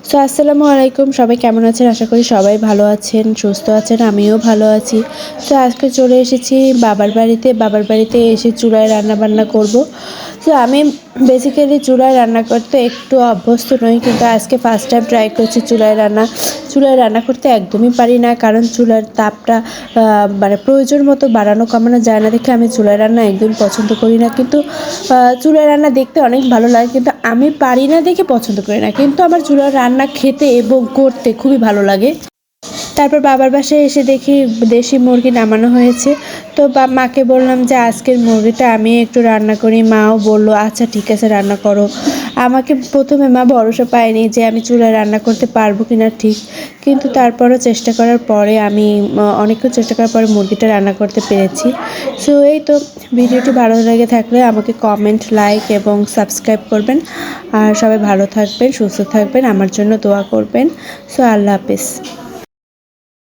So আসসালামু আলাইকুম, সবাই কেমন আছেন? আশা করি সবাই ভালো আছেন, সুস্থ আছেন। আমিও ভালো আছি। তো আজকে চলে এসেছি বাবার বাড়িতে এসে চুলায় রান্নাবান্না করব। তো আমি বেসিক্যালি চুলায় রান্না করতে একটু অভ্যস্ত নই, কিন্তু আজকে ফার্স্ট টাইম ট্রাই করছি চুলায় রান্না। চুলায় রান্না করতে একদমই পারি না, কারণ চুলার তাপটা মানে প্রয়োজন মতো বাড়ানো কমানো যায় না দেখে আমি চুলায় রান্না একদমই পছন্দ করি না। কিন্তু চুলায় রান্না দেখতে অনেক ভালো লাগে, কিন্তু আমি পারি না দেখে পছন্দ করি না। কিন্তু আমার চুলার রান্না খেতে এবং করতে খুবই ভালো লাগে। তারপর বাবার বাসায় এসে দেখি দেশি মুরগি নামানো হয়েছে। তো মাকে বললাম যে আজকের মুরগিটা আমি একটু রান্না করি। মাও বলল আচ্ছা ঠিক আছে, রান্না করো। আমাকে প্রথমে মা ভরসা পায়নি যে আমি চুলায় রান্না করতে পারবো কিনা ঠিক, কিন্তু তারপরও চেষ্টা করার পরে আমি অনেকক্ষণ চেষ্টা করার পরে মুরগিটা রান্না করতে পেরেছি। সো এই তো, ভিডিওটি ভালো লেগে থাকলে আমাকে কমেন্ট, লাইক এবং সাবস্ক্রাইব করবেন। আর সবাই ভালো থাকবেন, সুস্থ থাকবেন, আমার জন্য দোয়া করবেন। সো আল্লাহ হাফিজ।